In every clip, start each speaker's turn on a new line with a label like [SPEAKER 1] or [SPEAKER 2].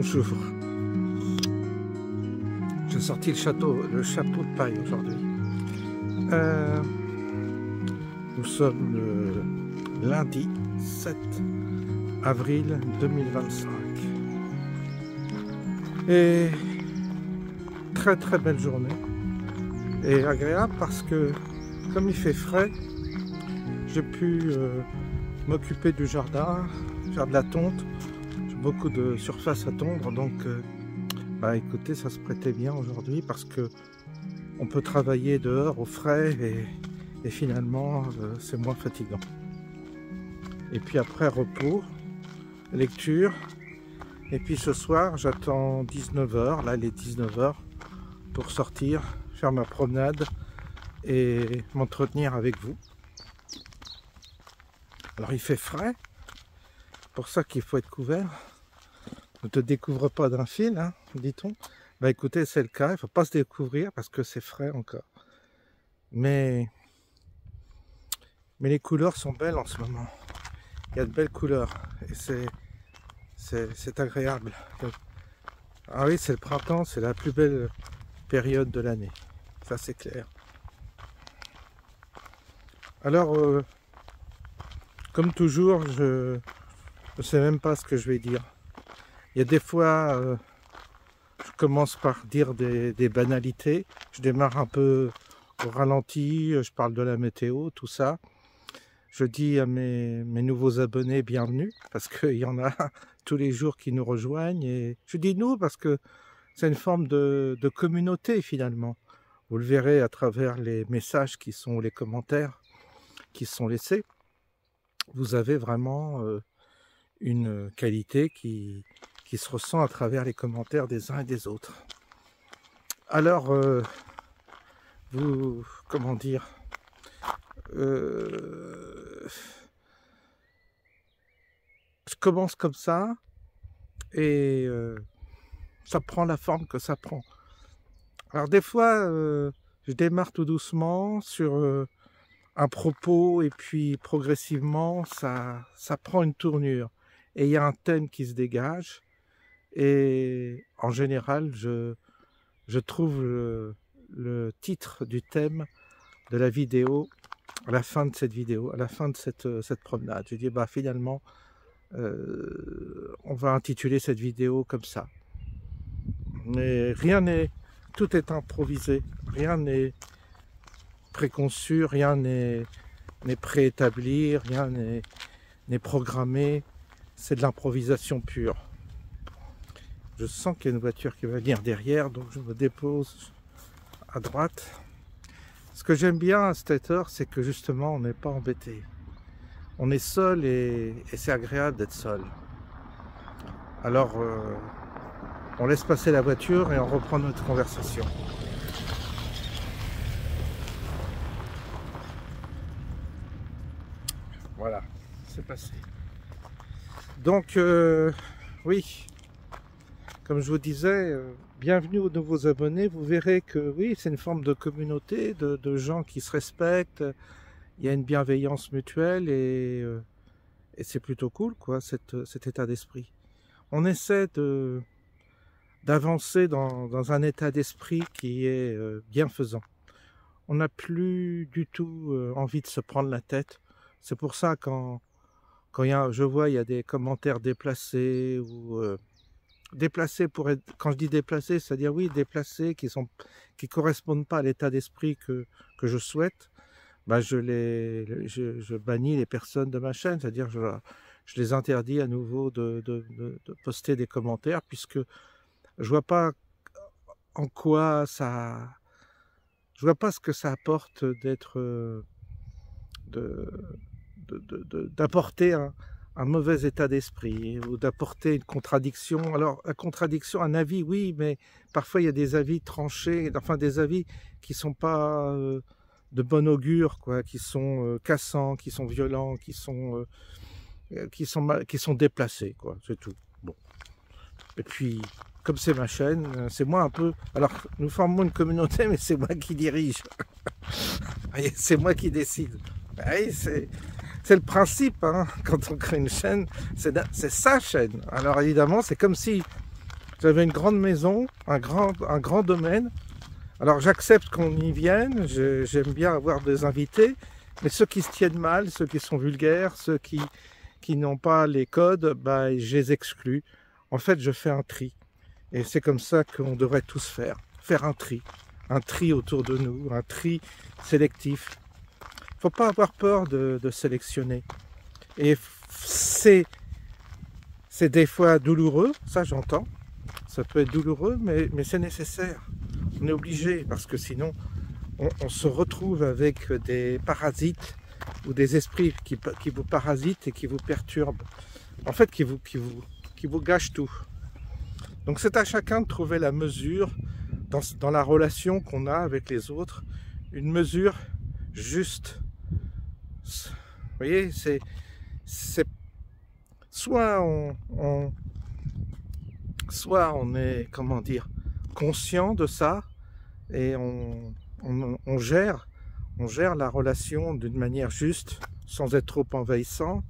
[SPEAKER 1] Bonjour. J'ai sorti le chapeau de paille aujourd'hui. Nous sommes le lundi 7 avril 2025. Et très belle journée. Et agréable parce que comme il fait frais, j'ai pu m'occuper du jardin, faire de la tonte. J'ai beaucoup de surface à tondre, donc écoutez, ça se prêtait bien aujourd'hui parce que on peut travailler dehors au frais et finalement c'est moins fatigant. Et puis après repos, lecture, et puis ce soir j'attends 19h, là il est 19h, pour sortir, faire ma promenade et m'entretenir avec vous. Alors il fait frais, pour ça qu'il faut être couvert. Ne te découvre pas d'un fil, hein, dit-on. Écoutez, c'est le cas, il ne faut pas se découvrir parce que c'est frais encore. Mais les couleurs sont belles en ce moment. Il y a de belles couleurs et c'est agréable. Ah oui, c'est le printemps, c'est la plus belle période de l'année. Ça, c'est clair. Alors, comme toujours, je ne sais même pas ce que je vais dire. Il y a des fois, je commence par dire des banalités. Je démarre un peu au ralenti, je parle de la météo, tout ça. Je dis à mes nouveaux abonnés bienvenue, parce qu'il y en a tous les jours qui nous rejoignent. Et je dis nous parce que c'est une forme de communauté finalement. Vous le verrez à travers les messages qui sont, les commentaires qui sont laissés. Vous avez vraiment une qualité qui se ressent à travers les commentaires des uns et des autres. Alors, vous, comment dire, je commence comme ça et ça prend la forme que ça prend. Alors des fois, je démarre tout doucement sur un propos et puis progressivement, ça prend une tournure et il y a un thème qui se dégage. Et en général, je trouve le titre du thème de la vidéo à la fin de cette vidéo, à la fin de cette promenade. Je dis finalement, on va intituler cette vidéo comme ça. Mais tout est improvisé, rien n'est préconçu, rien n'est préétabli, rien n'est programmé. C'est de l'improvisation pure. Je sens qu'il y a une voiture qui va venir derrière, donc je me dépose à droite. Ce que j'aime bien à cette heure, c'est que justement, on n'est pas embêté. On est seul et c'est agréable d'être seul. Alors, on laisse passer la voiture et on reprend notre conversation. Voilà, c'est passé. Donc, oui. Comme je vous disais, bienvenue aux nouveaux abonnés. Vous verrez que oui, c'est une forme de communauté, de gens qui se respectent. Il y a une bienveillance mutuelle et c'est plutôt cool, quoi, cet état d'esprit. On essaie d'avancer dans un état d'esprit qui est bienfaisant. On n'a plus du tout envie de se prendre la tête. C'est pour ça quand je vois il y a des commentaires déplacés ou déplacés quand je dis déplacés, c'est-à-dire oui, déplacés qui correspondent pas à l'état d'esprit que je souhaite, je bannis les personnes de ma chaîne, c'est-à-dire je les interdis à nouveau de poster des commentaires puisque je vois pas en quoi je vois pas ce que ça apporte d'apporter un mauvais état d'esprit ou d'apporter une contradiction. Alors la contradiction, un avis, oui, mais parfois il y a des avis tranchés, enfin des avis qui sont pas de bon augure, quoi, qui sont cassants, qui sont violents, qui sont déplacés, quoi, c'est tout. Bon. Et puis, comme c'est ma chaîne, c'est moi un peu. Alors nous formons une communauté, mais c'est moi qui dirige. C'est moi qui décide. C'est le principe, hein, quand on crée une chaîne, c'est sa chaîne. Alors évidemment, c'est comme si J'avais une grande maison, un grand domaine. Alors j'accepte qu'on y vienne, j'aime bien avoir des invités, mais ceux qui se tiennent mal, ceux qui sont vulgaires, ceux qui n'ont pas les codes, bah, je les exclus. En fait, je fais un tri. Et c'est comme ça qu'on devrait tous faire un tri. Un tri autour de nous, un tri sélectif. Il ne faut pas avoir peur de sélectionner. Et c'est des fois douloureux, ça j'entends. Ça peut être douloureux, mais c'est nécessaire. On est obligé, parce que sinon, on se retrouve avec des parasites ou des esprits qui vous parasitent et qui vous perturbent. En fait, qui vous gâchent tout. Donc c'est à chacun de trouver la mesure dans la relation qu'on a avec les autres, une mesure juste. Vous voyez, c'est soit on est, comment dire, conscient de ça et on gère la relation d'une manière juste, sans être trop envahissant,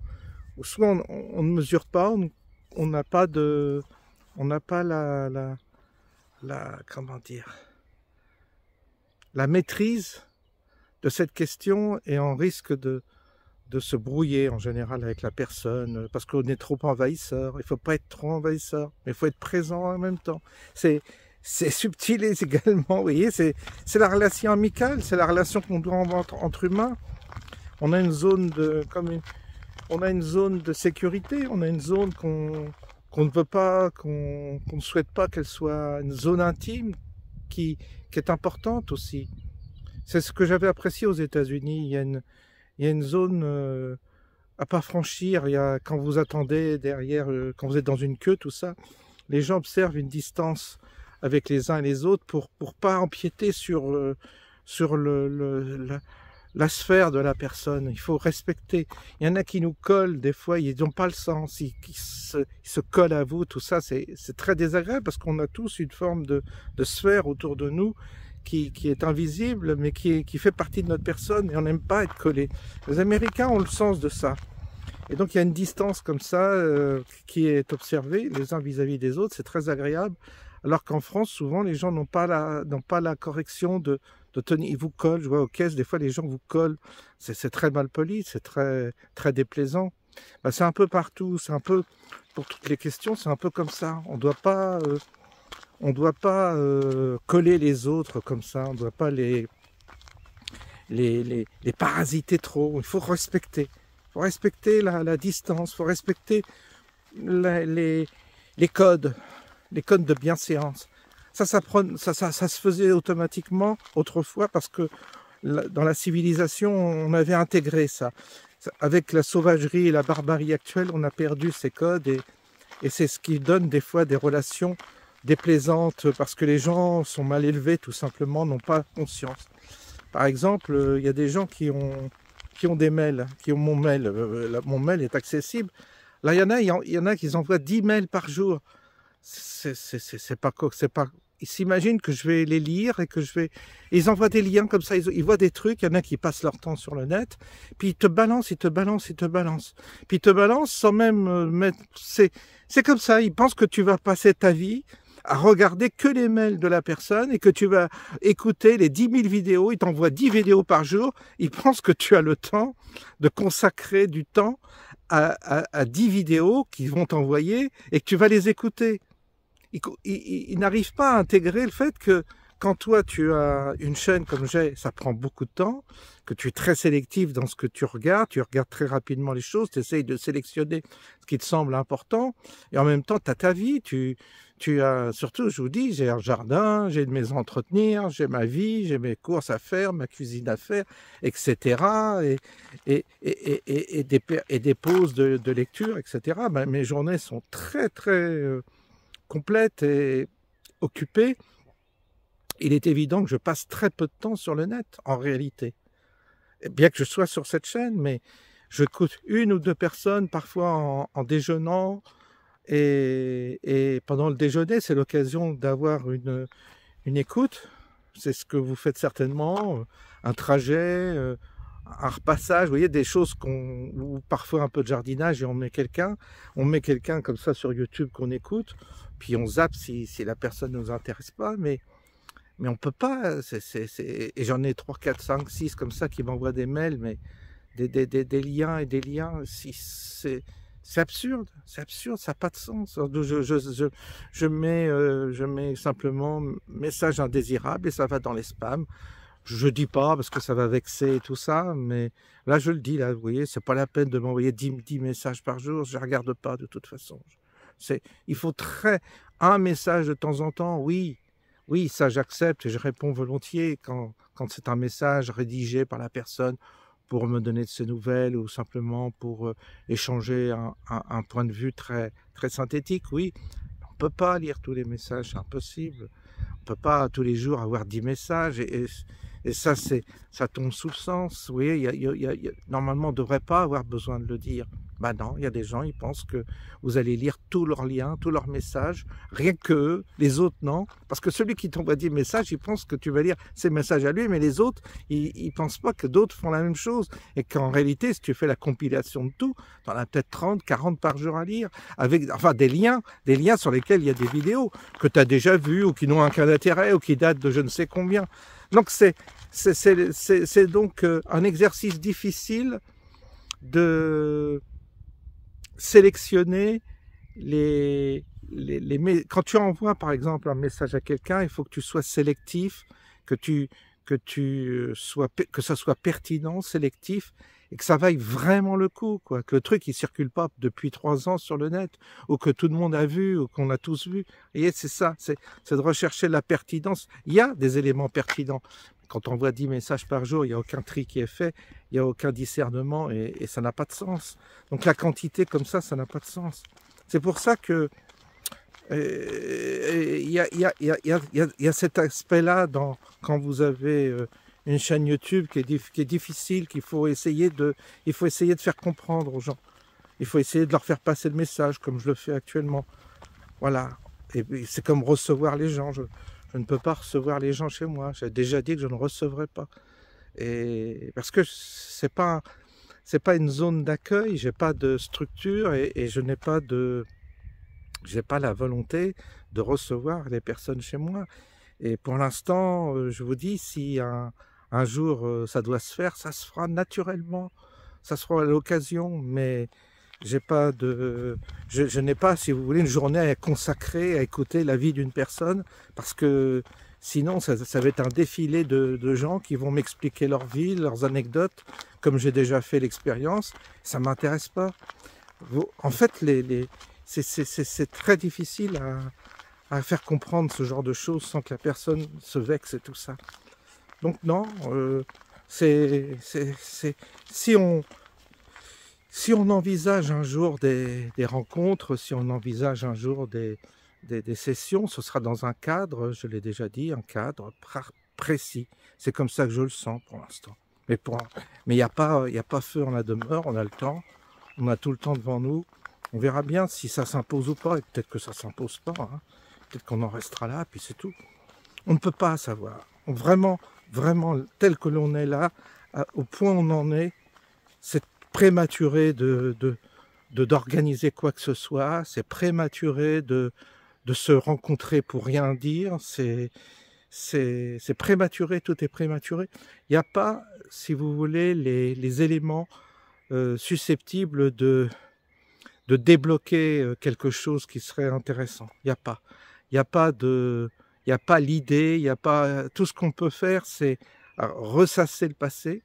[SPEAKER 1] ou soit on ne mesure pas, on n'a pas comment dire, la maîtrise de cette question et on risque de se brouiller en général avec la personne parce qu'on est trop envahisseur. Il ne faut pas être trop envahisseur, mais il faut être présent en même temps. C'est subtil également, vous voyez, c'est la relation amicale, c'est la relation qu'on doit entre humains. On a une zone on a une zone de sécurité, on a une zone qu'on ne veut pas, qu'on ne souhaite pas qu'elle soit une zone intime qui est importante aussi. C'est ce que j'avais apprécié aux États-Unis. Il y a une zone à pas franchir. Quand vous attendez derrière, quand vous êtes dans une queue, tout ça, les gens observent une distance avec les uns et les autres pour pas empiéter sur la sphère de la personne. Il faut respecter. Il y en a qui nous collent, des fois, ils n'ont pas le sens, ils se collent à vous, tout ça, c'est très désagréable parce qu'on a tous une forme de sphère autour de nous qui est invisible, mais qui fait partie de notre personne et on n'aime pas être collé. Les Américains ont le sens de ça. Et donc il y a une distance comme ça qui est observée les uns vis-à-vis des autres, c'est très agréable. Alors qu'en France, souvent, les gens n'ont pas la correction de tenir. Ils vous collent. Je vois aux caisses, des fois, les gens vous collent. C'est très mal poli, c'est très, très déplaisant. Ben, c'est un peu partout. C'est un peu, pour toutes les questions, c'est un peu comme ça. On ne doit pas coller les autres comme ça. On ne doit pas les parasiter trop. Il faut respecter. Il faut respecter la distance. Il faut respecter les codes. Les codes de bienséance. Ça se faisait automatiquement autrefois parce que dans la civilisation, on avait intégré ça. Avec la sauvagerie et la barbarie actuelle, on a perdu ces codes et c'est ce qui donne des fois des relations déplaisantes parce que les gens sont mal élevés, tout simplement, n'ont pas conscience. Par exemple, il y a des gens qui ont des mails, qui ont mon mail. Mon mail est accessible. Là, il y en a qui envoient 10 mails par jour. C'est pas, ils s'imaginent que je vais les lire et que ils envoient des liens comme ça, ils voient des trucs, il y en a qui passent leur temps sur le net, puis ils te balancent, puis ils te balancent sans même mettre, c'est comme ça, ils pensent que tu vas passer ta vie à regarder que les mails de la personne et que tu vas écouter les 10 000 vidéos, ils t'envoient 10 vidéos par jour, ils pensent que tu as le temps de consacrer du temps à 10 vidéos qu'ils vont t'envoyer et que tu vas les écouter. Ils n'arrivent pas à intégrer le fait que quand toi tu as une chaîne comme j'ai, ça prend beaucoup de temps, que tu es très sélectif dans ce que tu regardes très rapidement les choses, tu essayes de sélectionner ce qui te semble important, et en même temps tu as ta vie, tu as, surtout je vous dis, j'ai un jardin, j'ai une maison à entretenir, j'ai ma vie, j'ai mes courses à faire, ma cuisine à faire, etc. Et des pauses de lecture, etc. Ben, mes journées sont très très complète et occupée, il est évident que je passe très peu de temps sur le net, en réalité. Bien que je sois sur cette chaîne, mais je écoute une ou deux personnes, parfois en déjeunant, et pendant le déjeuner, c'est l'occasion d'avoir une écoute. C'est ce que vous faites certainement, un trajet, un repassage, vous voyez, des choses ou parfois un peu de jardinage et on met quelqu'un comme ça sur YouTube qu'on écoute, puis on zappe si la personne ne nous intéresse pas, mais on peut pas, et j'en ai 3, 4, 5, 6 comme ça qui m'envoient des mails, mais des liens et des liens, si c'est absurde, ça n'a pas de sens. Je mets simplement message indésirable et ça va dans les spams. Je dis pas parce que ça va vexer et tout ça, mais là je le dis, là, vous voyez, c'est pas la peine de m'envoyer 10 messages par jour, je regarde pas de toute façon. Il faut un message de temps en temps, oui, ça j'accepte et je réponds volontiers quand c'est un message rédigé par la personne pour me donner de ses nouvelles ou simplement pour échanger un point de vue très, très synthétique, oui. On ne peut pas lire tous les messages, c'est impossible. On ne peut pas tous les jours avoir 10 messages et ça, ça tombe sous le sens. Vous voyez, normalement, on ne devrait pas avoir besoin de le dire. Ben non, il y a des gens, ils pensent que vous allez lire tous leurs liens, tous leurs messages, rien qu'eux, les autres non. Parce que celui qui t'envoie 10 messages, il pense que tu vas lire ses messages à lui, mais les autres, ils ne pensent pas que d'autres font la même chose. Et qu'en réalité, si tu fais la compilation de tout, tu en as peut-être 30, 40 par jour à lire, avec enfin des liens sur lesquels il y a des vidéos que tu as déjà vues ou qui n'ont aucun intérêt ou qui datent de je ne sais combien. Donc c'est donc un exercice difficile de sélectionner quand tu envoies par exemple un message à quelqu'un, il faut que tu sois sélectif, que ça soit pertinent, sélectif, et que ça vaille vraiment le coup, quoi. Que le truc il circule pas depuis 3 ans sur le net, ou que tout le monde a vu, ou qu'on a tous vu. Et c'est ça, c'est de rechercher la pertinence. Il y a des éléments pertinents. Quand on voit 10 messages par jour, il n'y a aucun tri qui est fait, il n'y a aucun discernement et ça n'a pas de sens. Donc la quantité comme ça n'a pas de sens. C'est pour ça que il y a cet aspect-là quand vous avez une chaîne YouTube qui est difficile, qu'il faut essayer de faire comprendre aux gens. Il faut essayer de leur faire passer le message, comme je le fais actuellement. Voilà. Et c'est comme recevoir les gens. Je ne peux pas recevoir les gens chez moi. J'ai déjà dit que je ne recevrai pas. Et parce que c'est pas une zone d'accueil, j'ai pas de structure et je n'ai pas la volonté de recevoir les personnes chez moi. Et pour l'instant, je vous dis, si un jour ça doit se faire, ça se fera naturellement. Ça se fera à l'occasion, mais je n'ai pas, si vous voulez, une journée à consacrer à écouter la vie d'une personne, parce que sinon, ça va être un défilé de gens qui vont m'expliquer leur vie, leurs anecdotes, comme j'ai déjà fait l'expérience. Ça ne m'intéresse pas. En fait, c'est très difficile à faire comprendre ce genre de choses sans que la personne se vexe et tout ça. Donc non, si on envisage un jour des rencontres, si on envisage un jour des sessions, ce sera dans un cadre, je l'ai déjà dit, un cadre précis. C'est comme ça que je le sens pour l'instant. Mais il n'y a pas feu en la demeure, on a le temps, on a tout le temps devant nous. On verra bien si ça s'impose ou pas, et peut-être que ça ne s'impose pas. Hein. Peut-être qu'on en restera là, puis c'est tout. On ne peut pas savoir. Vraiment, tel que l'on est là, au point où on en est, c'est prématuré d'organiser quoi que ce soit, c'est prématuré de se rencontrer pour rien dire, c'est prématuré, tout est prématuré. Il n'y a pas, si vous voulez, les éléments susceptibles de débloquer quelque chose qui serait intéressant. Il n'y a pas. Il n'y a pas l'idée, il n'y a pas... Tout ce qu'on peut faire, c'est ressasser le passé,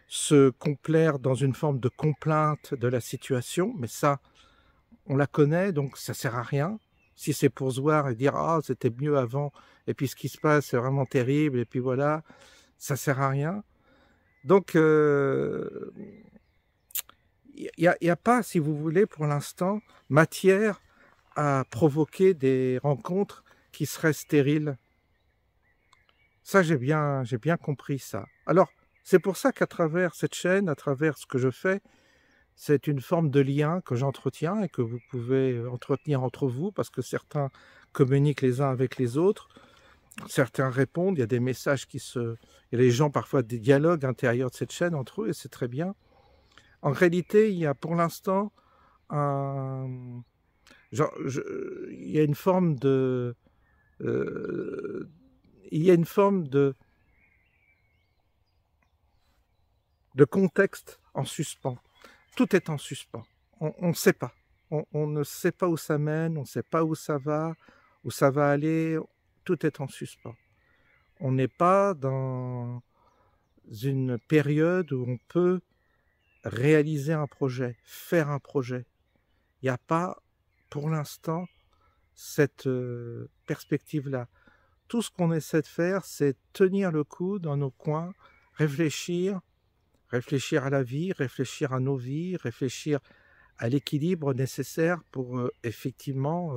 [SPEAKER 1] se complaire dans une forme de complainte de la situation, mais ça, on la connaît, donc ça sert à rien. Si c'est pour se voir et dire « Ah, c'était mieux avant, et puis ce qui se passe, c'est vraiment terrible, et puis voilà », ça sert à rien. Donc, il n'y a pas, si vous voulez, pour l'instant, matière à provoquer des rencontres qui seraient stériles. Ça, j'ai bien compris ça. Alors, c'est pour ça qu'à travers cette chaîne, à travers ce que je fais, c'est une forme de lien que j'entretiens et que vous pouvez entretenir entre vous, parce que certains communiquent les uns avec les autres. certains répondent, il y a des messages il y a les gens parfois des dialogues intérieurs de cette chaîne entre eux et c'est très bien. En réalité, il y a pour l'instant un... il y a une forme de... il y a une forme de contexte en suspens. Tout est en suspens. On ne sait pas. On ne sait pas où ça mène, on ne sait pas où ça va aller. Tout est en suspens. On n'est pas dans une période où on peut réaliser un projet, faire un projet. Il n'y a pas, pour l'instant, cette perspective-là. Tout ce qu'on essaie de faire, c'est tenir le coup dans nos coins, réfléchir à la vie, réfléchir à nos vies, réfléchir à l'équilibre nécessaire pour effectivement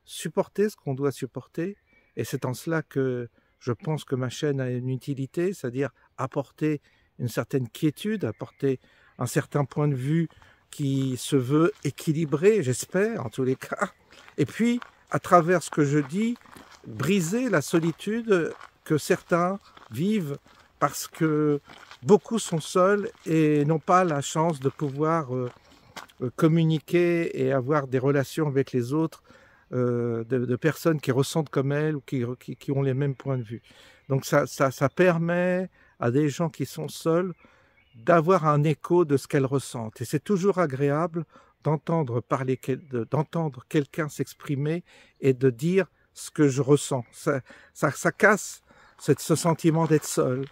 [SPEAKER 1] supporter ce qu'on doit supporter. Et c'est en cela que je pense que ma chaîne a une utilité, c'est-à-dire apporter une certaine quiétude, apporter un certain point de vue qui se veut équilibré, j'espère, en tous les cas. Et puis, à travers ce que je dis, briser la solitude que certains vivent parce que beaucoup sont seuls et n'ont pas la chance de pouvoir communiquer et avoir des relations avec les autres, de personnes qui ressentent comme elles ou qui ont les mêmes points de vue. Donc ça permet à des gens qui sont seuls d'avoir un écho de ce qu'elles ressentent. Et c'est toujours agréable d'entendre quelqu'un s'exprimer et de dire ce que je ressens. Ça casse ce sentiment d'être seul.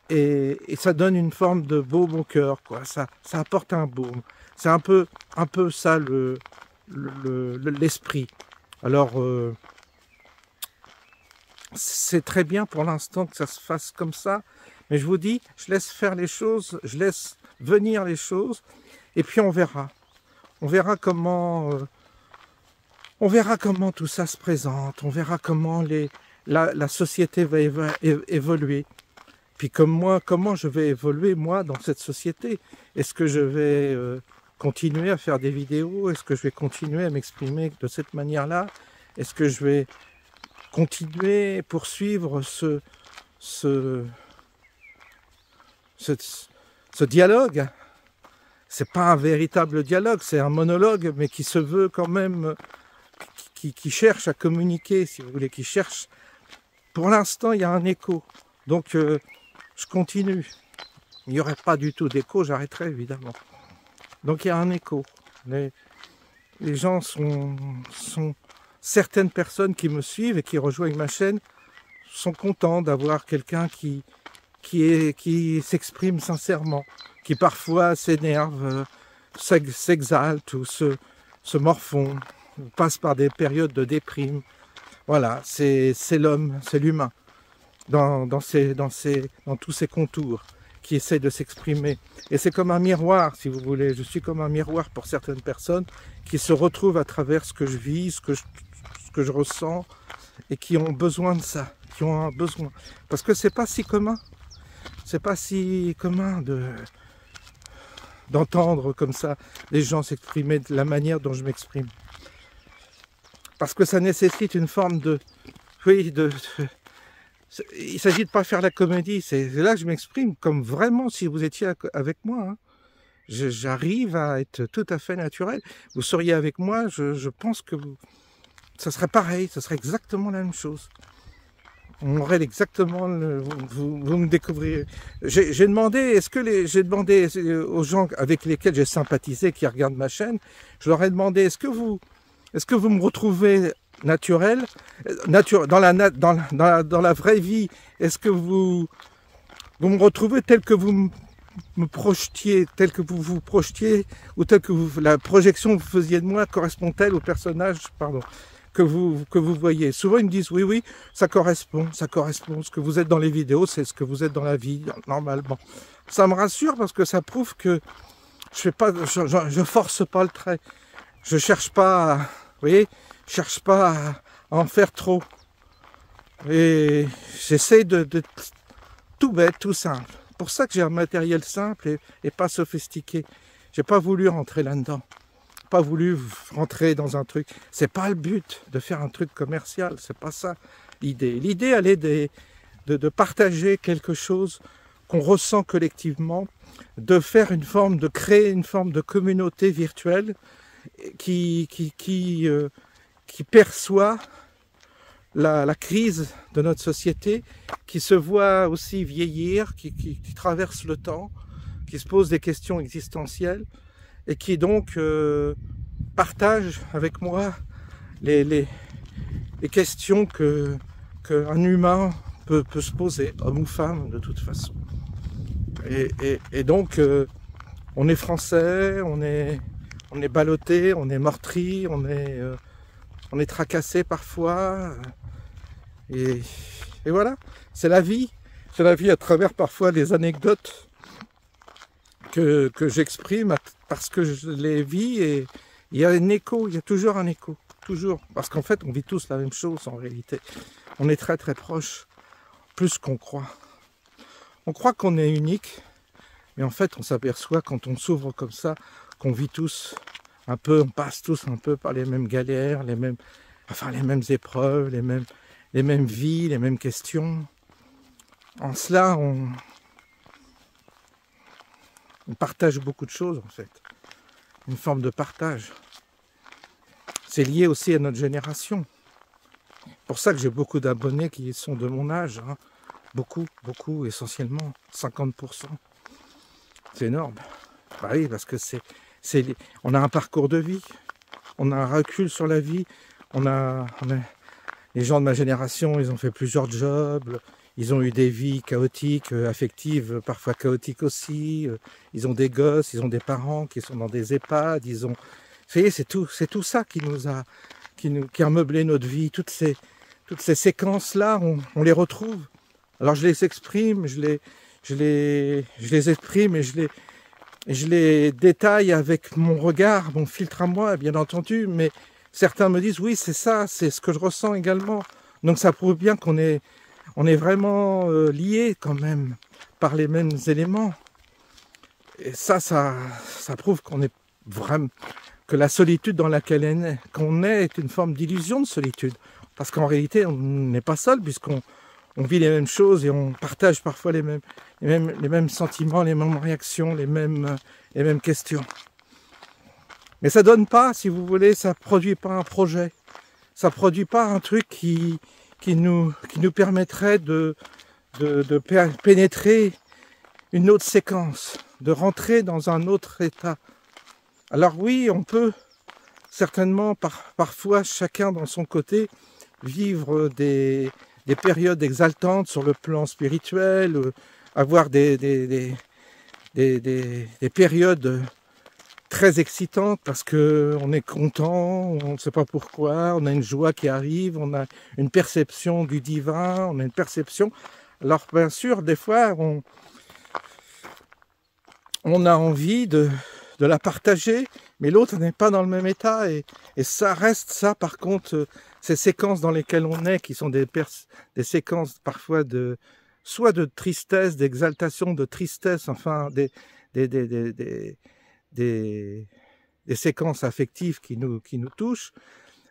[SPEAKER 1] Et ça donne une forme de baume au cœur, quoi. Ça apporte un baume. C'est un peu ça l'esprit. Alors, c'est très bien pour l'instant que ça se fasse comme ça, mais je vous dis, je laisse faire les choses, je laisse venir les choses, et puis on verra. On verra comment tout ça se présente, on verra comment la société va évoluer. Puis comment je vais évoluer, moi, dans cette société? Est-ce que je vais continuer à faire des vidéos? Est-ce que je vais continuer à m'exprimer de cette manière-là? Est-ce que je vais continuer, poursuivre ce dialogue? C'est pas un véritable dialogue, c'est un monologue, mais qui se veut quand même, qui cherche à communiquer, si vous voulez, qui cherche... Pour l'instant, il y a un écho. Donc, je continue. Il n'y aurait pas du tout d'écho, j'arrêterai évidemment. Donc il y a un écho. Les gens sont... Certaines personnes qui me suivent et qui rejoignent ma chaîne sont contents d'avoir quelqu'un qui s'exprime sincèrement, qui parfois s'énerve, s'exalte ou se morfond, passe par des périodes de déprime. Voilà, c'est l'homme, c'est l'humain. Dans tous ces contours, qui essaie de s'exprimer. Et c'est comme un miroir, si vous voulez. Je suis comme un miroir pour certaines personnes qui se retrouvent à travers ce que je vis, ce que je ressens, et qui ont besoin de ça, qui ont un besoin. Parce que c'est pas si commun. C'est pas si commun d'entendre comme ça les gens s'exprimer de la manière dont je m'exprime. Parce que ça nécessite une forme de... Oui, il s'agit de ne pas faire la comédie, c'est là que je m'exprime, comme vraiment si vous étiez avec moi. Hein. J'arrive à être tout à fait naturel. Vous seriez avec moi, je pense que ça serait pareil, ça serait exactement la même chose. On aurait exactement... vous me découvrirez. J'ai demandé aux gens avec lesquels j'ai sympathisé, qui regardent ma chaîne, je leur ai demandé, est-ce que vous me retrouvez naturel, dans la vraie vie, est-ce que vous me retrouvez tel que vous me projetiez, tel que vous vous projetiez, ou tel que la projection que vous faisiez de moi correspond-elle au personnage, que vous voyez? Souvent ils me disent oui, ça correspond, ce que vous êtes dans les vidéos, c'est ce que vous êtes dans la vie, normalement. Ça me rassure parce que ça prouve que je force pas le trait. Je cherche pas, vous voyez, cherche pas à en faire trop. Et j'essaie de tout bête, tout simple. C'est pour ça que j'ai un matériel simple et pas sophistiqué. J'ai pas voulu rentrer là-dedans. Pas voulu rentrer dans un truc. C'est pas le but de faire un truc commercial, c'est pas ça. l'idée. L'idée, elle est de partager quelque chose qu'on ressent collectivement, de faire de créer une forme de communauté virtuelle qui perçoit la crise de notre société, qui se voit aussi vieillir, qui traverse le temps, qui se pose des questions existentielles et qui donc partage avec moi les questions qu'un humain peut se poser, homme ou femme de toute façon. Et donc on est français, on est ballotté, on est meurtri, on est tracassé parfois. Et voilà, c'est la vie. C'est la vie à travers parfois des anecdotes que j'exprime parce que je les vis et il y a un écho, il y a toujours un écho. Toujours. Parce qu'en fait, on vit tous la même chose en réalité. On est très très proches, plus qu'on croit. On croit qu'on est unique, mais en fait, on s'aperçoit quand on s'ouvre comme ça, qu'on vit tous un peu, on passe tous un peu par les mêmes galères, les mêmes épreuves, les mêmes vies, les mêmes questions. En cela, on partage beaucoup de choses en fait. Une forme de partage. C'est lié aussi à notre génération. C'est pour ça que j'ai beaucoup d'abonnés qui sont de mon âge. Hein. Beaucoup, essentiellement, 50%. C'est énorme. Bah oui, parce que on a un parcours de vie, on a un recul sur la vie, les gens de ma génération, ils ont fait plusieurs jobs, ils ont eu des vies chaotiques, affectives, parfois chaotiques aussi, ils ont des gosses, ils ont des parents qui sont dans des EHPAD, vous voyez, c'est tout ça qui a meublé notre vie, toutes ces séquences-là, on les retrouve. Alors je les exprime, je les exprime et je les détaille avec mon regard, mon filtre à moi, bien entendu, mais certains me disent oui, c'est ça, c'est ce que je ressens également. Donc ça prouve bien qu'on est vraiment liés quand même par les mêmes éléments. Et ça prouve qu'on est vraiment, que la solitude dans laquelle qu'on est une forme d'illusion de solitude. Parce qu'en réalité, on n'est pas seul puisqu'on vit les mêmes choses et on partage parfois les mêmes sentiments, les mêmes réactions, les mêmes questions. Mais ça donne pas, si vous voulez, ça produit pas un projet. Ça produit pas un truc qui nous permettrait de pénétrer une autre séquence, de rentrer dans un autre état. Alors oui, on peut certainement parfois chacun dans son côté vivre des périodes exaltantes sur le plan spirituel, avoir des périodes très excitantes parce qu'on est content, on ne sait pas pourquoi, on a une joie qui arrive, on a une perception du divin, on a une perception. Alors bien sûr, des fois, on a envie de la partager, mais l'autre n'est pas dans le même état et ça reste ça par contre, ces séquences dans lesquelles on est, qui sont des séquences parfois soit de tristesse, d'exaltation, de tristesse, enfin des séquences affectives qui nous touchent,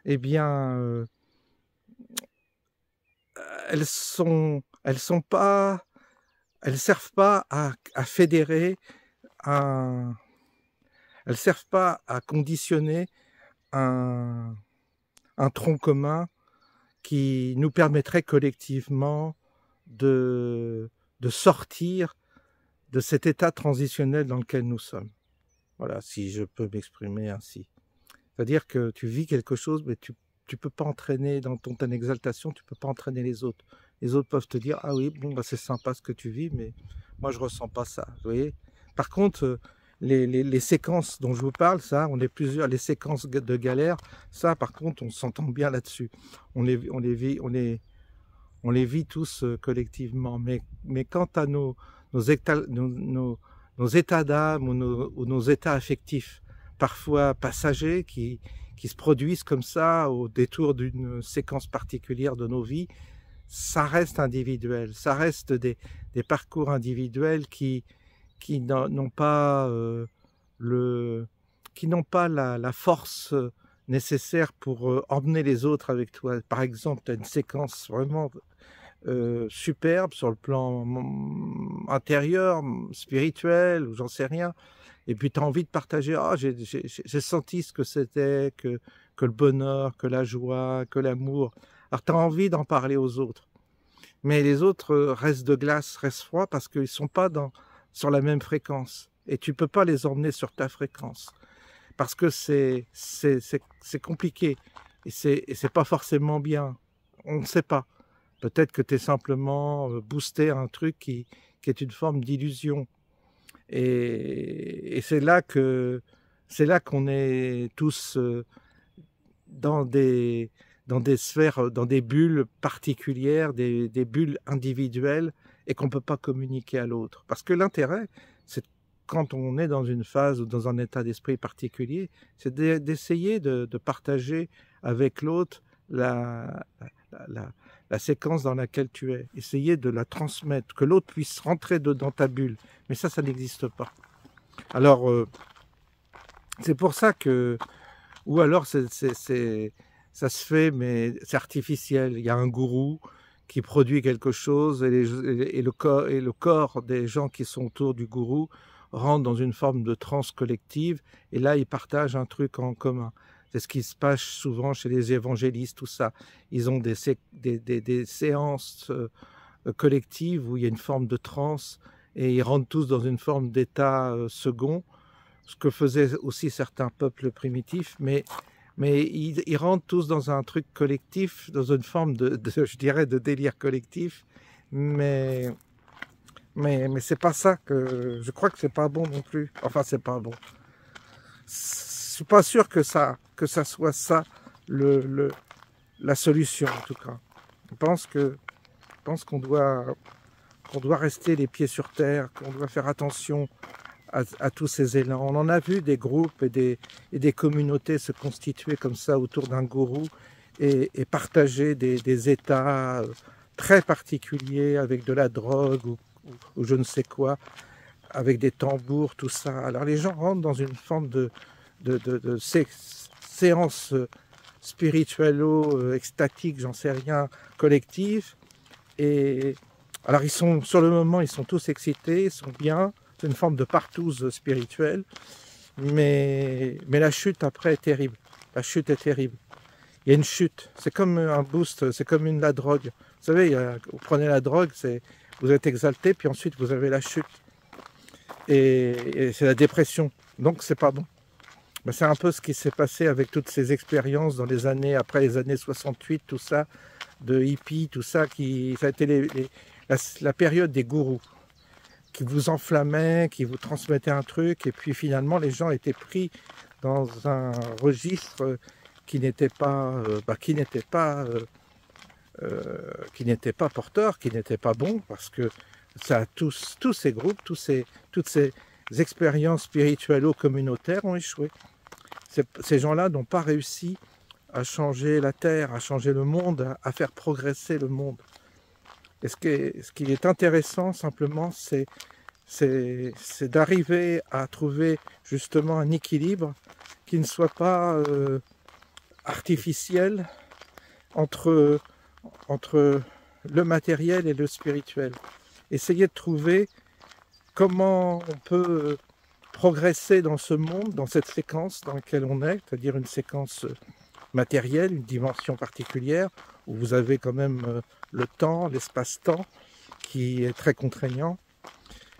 [SPEAKER 1] eh bien elles servent pas à fédérer elles servent pas à conditionner un tronc commun qui nous permettrait collectivement de sortir de cet état transitionnel dans lequel nous sommes. Voilà, si je peux m'exprimer ainsi. C'est-à-dire que tu vis quelque chose, mais tu peux pas entraîner dans ton exaltation, tu peux pas entraîner les autres. Les autres peuvent te dire « Ah oui, bon, bah, c'est sympa ce que tu vis, mais moi je ressens pas ça. » Vous voyez ? Par contre, les séquences dont je vous parle, ça, on est plusieurs, les séquences de galère, ça par contre, on s'entend bien là-dessus. On les vit tous collectivement. Mais quant à nos états d'âme ou nos états affectifs, parfois passagers, qui se produisent comme ça au détour d'une séquence particulière de nos vies, ça reste individuel, ça reste des parcours individuels qui n'ont pas la force nécessaires pour emmener les autres avec toi. Par exemple, tu as une séquence vraiment superbe sur le plan intérieur, spirituel, ou j'en sais rien, et puis tu as envie de partager, ah, j'ai senti ce que c'était, que le bonheur, que la joie, que l'amour. Alors tu as envie d'en parler aux autres. Mais les autres restent de glace, restent froids parce qu'ils ne sont pas sur la même fréquence. Et tu ne peux pas les emmener sur ta fréquence. Parce que c'est compliqué. Et c'est pas forcément bien. On ne sait pas. Peut-être que tu es simplement boosté à un truc qui est une forme d'illusion. Et c'est là qu'on est tous dans des sphères, dans des bulles particulières, des bulles individuelles, et qu'on ne peut pas communiquer à l'autre. Parce que l'intérêt, c'est quand on est dans une phase ou dans un état d'esprit particulier, c'est d'essayer de partager avec l'autre la séquence dans laquelle tu es. Essayer de la transmettre, que l'autre puisse rentrer dans ta bulle. Mais ça n'existe pas. Alors, c'est pour ça que... Ou alors, ça se fait, mais c'est artificiel. Il y a un gourou qui produit quelque chose et le corps des gens qui sont autour du gourou rentre dans une forme de transe collective et là, ils partagent un truc en commun. C'est ce qui se passe souvent chez les évangélistes, tout ça. Ils ont des séances collectives où il y a une forme de transe et ils rentrent tous dans une forme d'état second, ce que faisaient aussi certains peuples primitifs, mais ils rentrent tous dans un truc collectif, dans une forme je dirais, de délire collectif, mais c'est pas ça que... Je crois que c'est pas bon non plus. Enfin, c'est pas bon. Je suis pas sûr que ça soit ça la solution, en tout cas. Je pense qu'on doit rester les pieds sur terre, qu'on doit faire attention à tous ces élans. On en a vu des groupes et des communautés se constituer comme ça autour d'un gourou et partager des états très particuliers avec de la drogue ou je ne sais quoi, avec des tambours, tout ça. Alors les gens rentrent dans une forme de séance spirituello-extatique, j'en sais rien, collective. Et alors sur le moment, ils sont tous excités, ils sont bien. C'est une forme de partouze spirituelle, mais la chute après est terrible. La chute est terrible. Il y a une chute, c'est comme un boost, c'est comme la drogue. Vous savez, vous prenez la drogue, vous êtes exalté, puis ensuite vous avez la chute. Et c'est la dépression, donc c'est pas bon. Mais c'est un peu ce qui s'est passé avec toutes ces expériences dans les années, après les années 68, tout ça, de hippie, tout ça, ça a été la période des gourous, qui vous enflammaient, qui vous transmettaient un truc, et puis finalement les gens étaient pris dans un registre qui n'était pas porteur, qui n'était pas bon, parce que ça, tous ces groupes, toutes ces expériences spirituello-communautaires ont échoué. Ces gens-là n'ont pas réussi à changer la Terre, à changer le monde, à faire progresser le monde. Et ce qui est intéressant simplement, c'est d'arriver à trouver justement un équilibre qui ne soit pas artificiel entre le matériel et le spirituel. Essayer de trouver comment on peut progresser dans ce monde, dans cette séquence dans laquelle on est, c'est-à-dire une séquence matérielle, une dimension particulière, où vous avez quand même le temps, l'espace-temps, qui est très contraignant.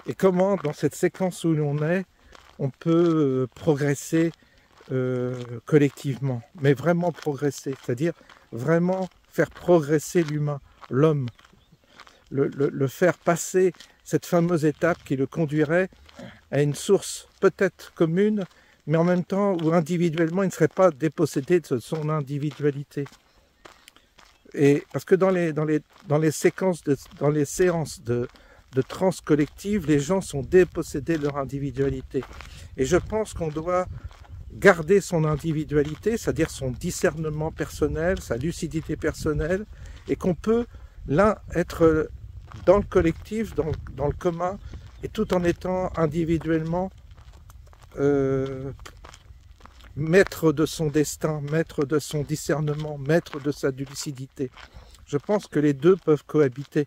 [SPEAKER 1] Et comment, dans cette séquence où l'on est, on peut progresser collectivement, mais vraiment progresser, c'est-à-dire vraiment faire progresser l'humain, l'homme, le faire passer cette fameuse étape qui le conduirait à une source peut-être commune, mais en même temps où individuellement il ne serait pas dépossédé de son individualité. Et parce que dans les séances de transe collective, les gens sont dépossédés de leur individualité. Et je pense qu'on doit garder son individualité, c'est-à-dire son discernement personnel, sa lucidité personnelle, et qu'on peut là être dans le collectif, dans le commun, et tout en étant individuellement maître de son destin, maître de son discernement, maître de sa lucidité. Je pense que les deux peuvent cohabiter.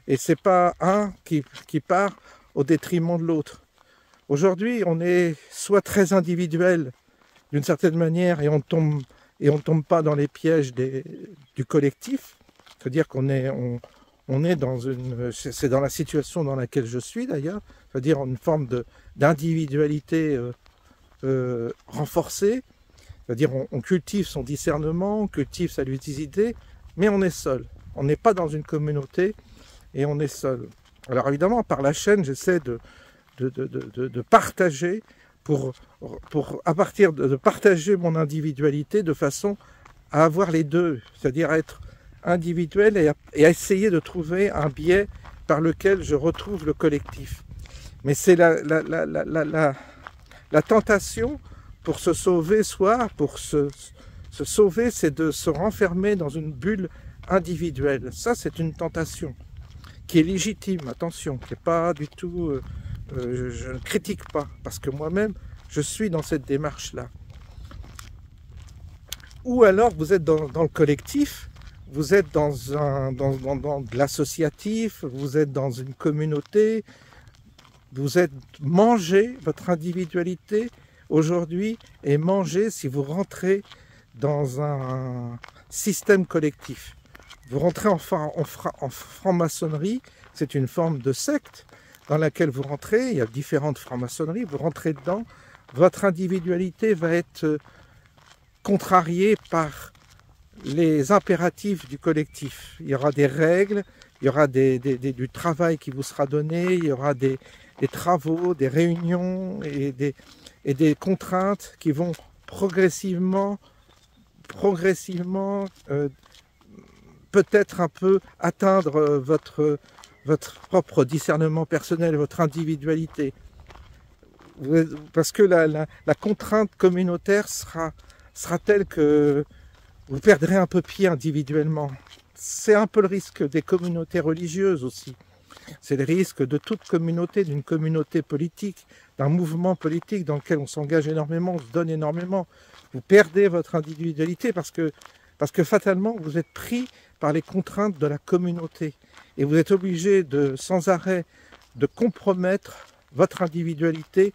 [SPEAKER 1] Et c'est pas un qui part au détriment de l'autre. Aujourd'hui, on est soit très individuel d'une certaine manière et on tombe pas dans les pièges du collectif. C'est-à-dire qu'on est, on est dans une... C'est dans la situation dans laquelle je suis d'ailleurs, c'est-à-dire une forme d'individualité renforcée. C'est-à-dire on cultive son discernement, on cultive sa lucidité, mais on est seul. On n'est pas dans une communauté et on est seul. Alors évidemment, par la chaîne, j'essaie de partager à partir de partager mon individualité de façon à avoir les deux, c'est-à-dire à être individuel et à essayer de trouver un biais par lequel je retrouve le collectif. Mais c'est la tentation pour se sauver, soit pour se sauver, c'est de se renfermer dans une bulle individuelle. Ça, c'est une tentation qui est légitime, attention, qui n'est pas du tout... je ne critique pas, parce que moi-même, je suis dans cette démarche-là. Ou alors, vous êtes dans le collectif, vous êtes dans de l'associatif, vous êtes dans une communauté, vous êtes mangé, votre individualité aujourd'hui est mangée si vous rentrez dans un système collectif. Vous rentrez en franc-maçonnerie, c'est une forme de secte dans laquelle vous rentrez, il y a différentes francs-maçonneries, vous rentrez dedans, votre individualité va être contrariée par les impératifs du collectif. Il y aura des règles, il y aura du travail qui vous sera donné, il y aura des travaux, des réunions et des contraintes qui vont progressivement peut-être un peu atteindre votre propre discernement personnel, votre individualité. Parce que la contrainte communautaire sera telle que vous perdrez un peu pied individuellement. C'est un peu le risque des communautés religieuses aussi. C'est le risque de toute communauté, d'une communauté politique, d'un mouvement politique dans lequel on s'engage énormément, on se donne énormément. Vous perdez votre individualité parce que fatalement, vous êtes pris par les contraintes de la communauté. Et vous êtes obligé sans arrêt de compromettre votre individualité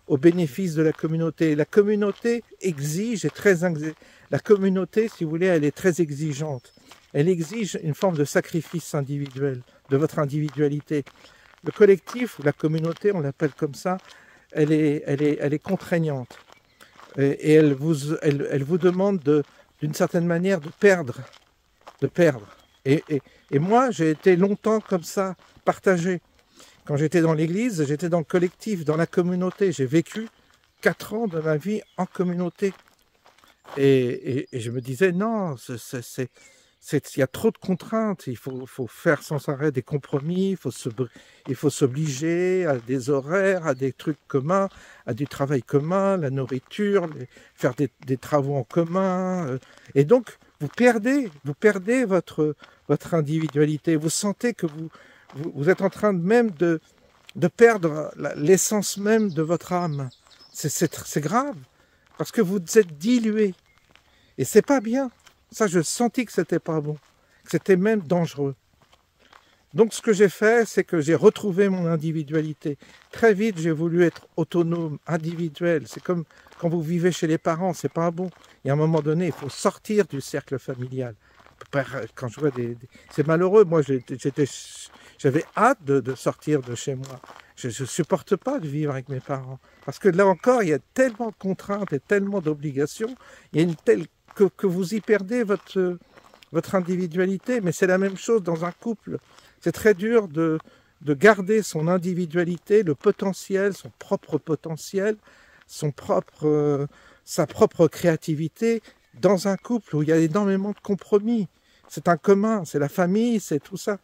[SPEAKER 1] au bénéfice de la communauté. La communauté exige, la communauté, si vous voulez, elle est très exigeante. Elle exige une forme de sacrifice individuel, de votre individualité. Le collectif ou la communauté, on l'appelle comme ça, elle est contraignante. Et elle vous demande d'une certaine manière de perdre. Et moi, j'ai été longtemps comme ça, partagé. Quand j'étais dans l'église, j'étais dans le collectif, dans la communauté. J'ai vécu 4 ans de ma vie en communauté. Et je me disais, non, il y a trop de contraintes. Il faut faire sans arrêt des compromis, il faut s'obliger à des horaires, à des trucs communs, à du travail commun, la nourriture, faire des travaux en commun. Et donc, vous perdez votre individualité. Vous sentez que vous êtes en train de perdre l'essence même de votre âme. C'est grave, parce que vous êtes dilué. Et c'est pas bien. Ça, je sentis que c'était pas bon, que c'était même dangereux. Donc, ce que j'ai fait, c'est que j'ai retrouvé mon individualité. Très vite, j'ai voulu être autonome, individuel. C'est comme quand vous vivez chez les parents, c'est pas bon. Et à un moment donné, il faut sortir du cercle familial. Quand je vois c'est malheureux. Moi, j'avais hâte de sortir de chez moi. Je ne supporte pas de vivre avec mes parents. Parce que là encore, il y a tellement de contraintes et tellement d'obligations. Il y a une telle que vous y perdez votre individualité. Mais c'est la même chose dans un couple. C'est très dur de garder son individualité, le potentiel, son propre potentiel, sa propre créativité dans un couple où il y a énormément de compromis. C'est un commun, c'est la famille, c'est tout ça.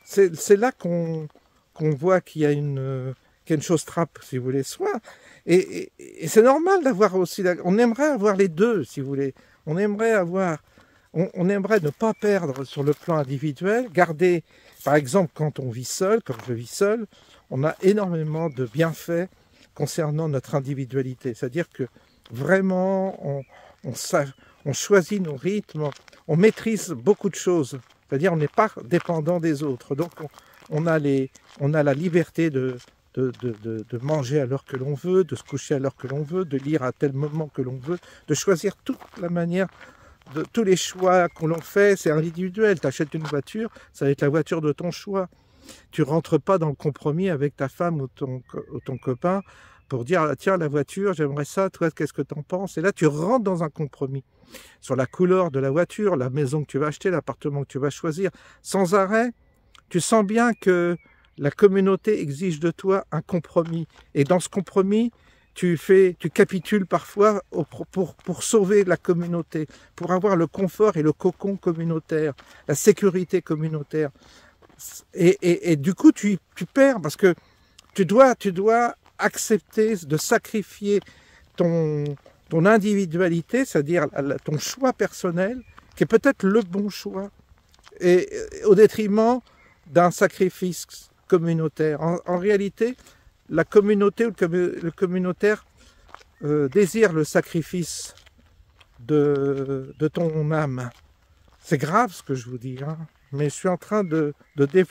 [SPEAKER 1] C'est là qu'on voit qu'il y a une chose trappe, si vous voulez, et c'est normal d'avoir aussi... On aimerait avoir les deux, si vous voulez. On aimerait ne pas perdre sur le plan individuel, garder... Par exemple, quand on vit seul, comme je vis seul, on a énormément de bienfaits concernant notre individualité. C'est-à-dire que vraiment, on choisit nos rythmes, on maîtrise beaucoup de choses. C'est-à-dire on n'est pas dépendant des autres. Donc on a la liberté de manger à l'heure que l'on veut, de se coucher à l'heure que l'on veut, de lire à tel moment que l'on veut, de choisir toute la manière, tous les choix que l'on fait, c'est individuel. Tu achètes une voiture, ça va être la voiture de ton choix. Tu ne rentres pas dans le compromis avec ta femme ou ton copain pour dire, tiens, la voiture, j'aimerais ça, toi, qu'est-ce que tu en penses? Et là, tu rentres dans un compromis sur la couleur de la voiture, la maison que tu vas acheter, l'appartement que tu vas choisir. Sans arrêt, tu sens bien que la communauté exige de toi un compromis. Et dans ce compromis, tu capitules parfois pour sauver la communauté, pour avoir le confort et le cocon communautaire, la sécurité communautaire. Et du coup, tu perds parce que tu dois accepter de sacrifier ton individualité, c'est-à-dire ton choix personnel, qui est peut-être le bon choix, et au détriment d'un sacrifice communautaire. En réalité, la communauté ou le communautaire désire le sacrifice de ton âme. C'est grave ce que je vous dis, hein, mais je suis en train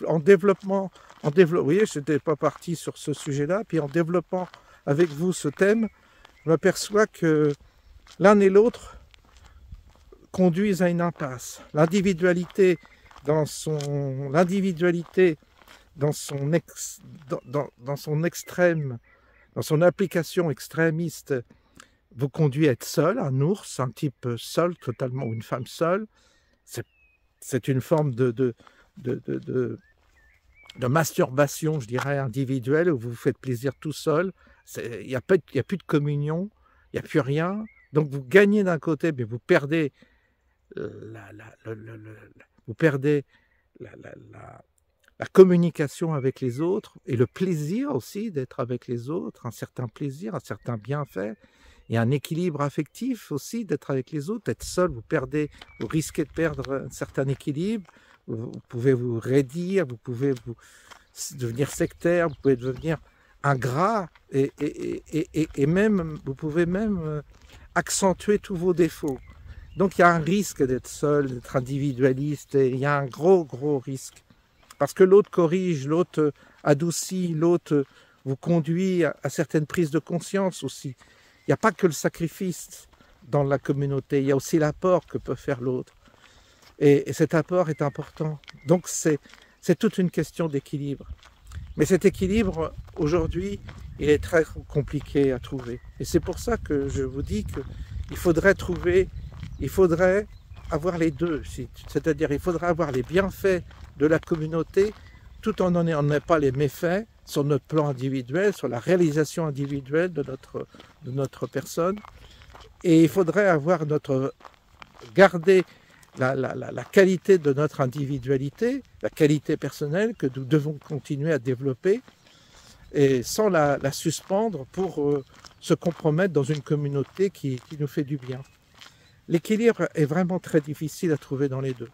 [SPEAKER 1] en développement, vous voyez, je n'étais pas parti sur ce sujet-là, puis en développant avec vous ce thème, je m'aperçois que l'un et l'autre conduisent à une impasse. L'individualité dans son extrême, dans son application extrémiste, vous conduit à être seul, un ours, un type seul totalement, ou une femme seule. C'est une forme de masturbation, je dirais, individuelle, où vous vous faites plaisir tout seul. Il n'y a plus de communion, il n'y a plus rien. Donc vous gagnez d'un côté, mais vous perdez la communication avec les autres et le plaisir aussi d'être avec les autres, un certain plaisir, un certain bienfait. Il y a un équilibre affectif aussi d'être avec les autres. Être seul, vous risquez de perdre un certain équilibre. Vous pouvez vous raidir, vous pouvez devenir sectaire, vous pouvez devenir ingrat et même, vous pouvez même accentuer tous vos défauts. Donc il y a un risque d'être seul, d'être individualiste, et il y a un gros risque. Parce que l'autre corrige, l'autre adoucit, l'autre vous conduit à certaines prises de conscience aussi. Il n'y a pas que le sacrifice dans la communauté, il y a aussi l'apport que peut faire l'autre. Et cet apport est important. Donc c'est toute une question d'équilibre. Mais cet équilibre, aujourd'hui, il est très compliqué à trouver. Et c'est pour ça que je vous dis qu'il faudrait avoir les deux. C'est-à-dire il faudrait avoir les bienfaits de la communauté tout en n'ayant pas les méfaits sur notre plan individuel, sur la réalisation individuelle de notre personne. Et il faudrait garder la qualité de notre individualité, la qualité personnelle que nous devons continuer à développer, et sans la suspendre pour se compromettre dans une communauté qui nous fait du bien. L'équilibre est vraiment très difficile à trouver dans les deux.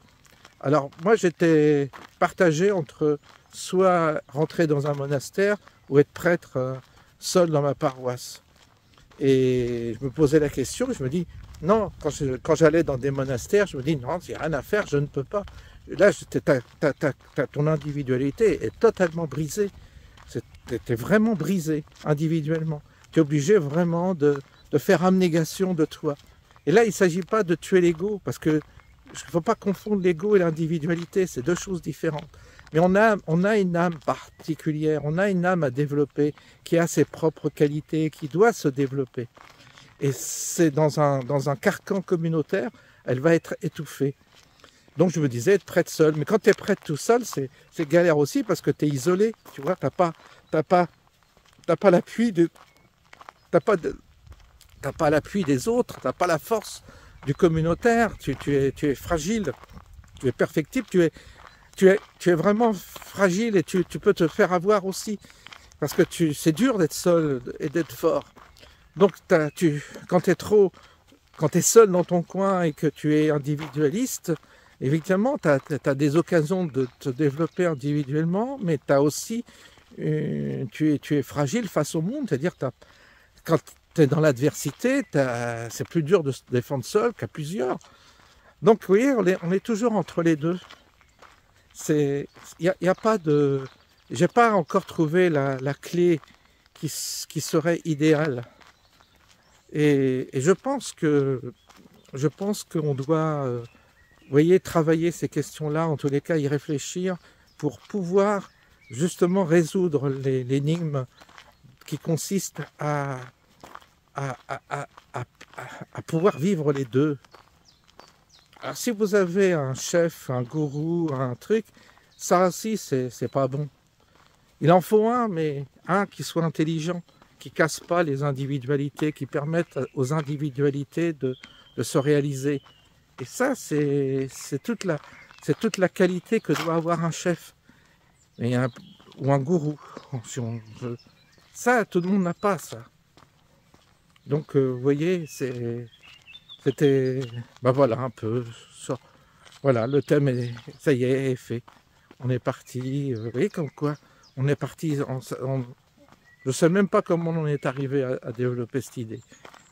[SPEAKER 1] Alors moi j'étais partagé entre soit rentrer dans un monastère ou être prêtre seul dans ma paroisse. Et je me posais la question, je me dis, non, quand j'allais dans des monastères, je me dis, non, il n'y a rien à faire, je ne peux pas. Là, ton individualité est totalement brisée. Tu es vraiment brisé individuellement. Tu es obligé vraiment de faire abnégation de toi. Et là, il ne s'agit pas de tuer l'ego, parce que il ne faut pas confondre l'ego et l'individualité, c'est deux choses différentes. Mais on a une âme particulière, on a une âme à développer, qui a ses propres qualités, qui doit se développer. Et c'est dans un carcan communautaire, elle va être étouffée. Donc je me disais, être prêtre seul. Mais quand tu es prêtre tout seul, c'est galère aussi, parce que tu es isolé, tu vois, t'as pas l'appui t'as pas l'appui des autres, tu n'as pas la force du communautaire, tu es fragile, tu es perfectible, tu es vraiment fragile et tu peux te faire avoir aussi. Parce que c'est dur d'être seul et d'être fort. Donc quand tu es seul dans ton coin et que tu es individualiste, évidemment, tu as des occasions de te développer individuellement, mais tu as aussi, tu es fragile face au monde, c'est-à-dire quand tu es dans l'adversité, c'est plus dur de se défendre seul qu'à plusieurs. Donc vous voyez, on est toujours entre les deux. Il y a pas de... J'ai pas encore trouvé la clé qui serait idéale. Et je pense qu'on doit, vous voyez, travailler ces questions-là, en tous les cas y réfléchir pour pouvoir justement résoudre l'énigme qui consiste à pouvoir vivre les deux. Alors si vous avez un chef, un gourou, un truc, ça aussi c'est pas bon. Il en faut un, mais un qui soit intelligent, qui casse pas les individualités, qui permettent aux individualités de se réaliser. Et ça, c'est toute la qualité que doit avoir un chef ou un gourou. Si on veut. Ça, tout le monde n'a pas ça. Donc, vous voyez, c'était, ben voilà, un peu ça. Voilà, le thème ça y est fait. On est parti, vous voyez comme quoi, on est parti, je ne sais même pas comment on est arrivé à développer cette idée.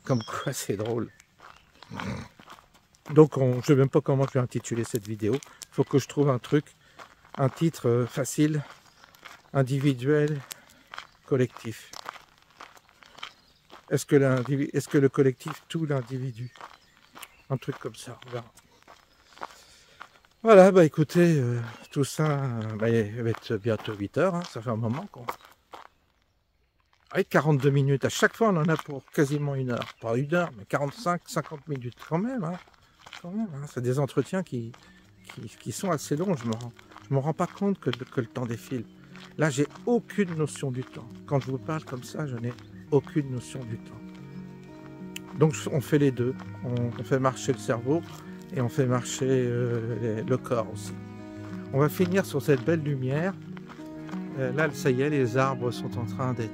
[SPEAKER 1] Comme quoi, c'est drôle. Donc, je ne sais même pas comment je vais intituler cette vidéo. Il faut que je trouve un titre facile, individuel, collectif. Est-ce que le collectif tout l'individu? Un truc comme ça, on verra. Voilà, bah écoutez, tout ça, bah, il va être bientôt 8 heures, hein, ça fait un moment qu'on... Avec 42 minutes, à chaque fois on en a pour quasiment 1 heure. Pas 1 heure, mais 45, 50 minutes quand même. Hein, c'est des entretiens qui sont assez longs, je me rends pas compte que le temps défile. Là, j'ai aucune notion du temps. Quand je vous parle comme ça, je n'ai aucune notion du temps. Donc on fait les deux, on fait marcher le cerveau et on fait marcher le corps aussi. On va finir sur cette belle lumière. Là, ça y est, les arbres sont en train de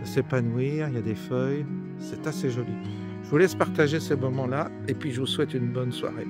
[SPEAKER 1] s'épanouir, il y a des feuilles, c'est assez joli. Je vous laisse partager ces moments-là et puis je vous souhaite une bonne soirée.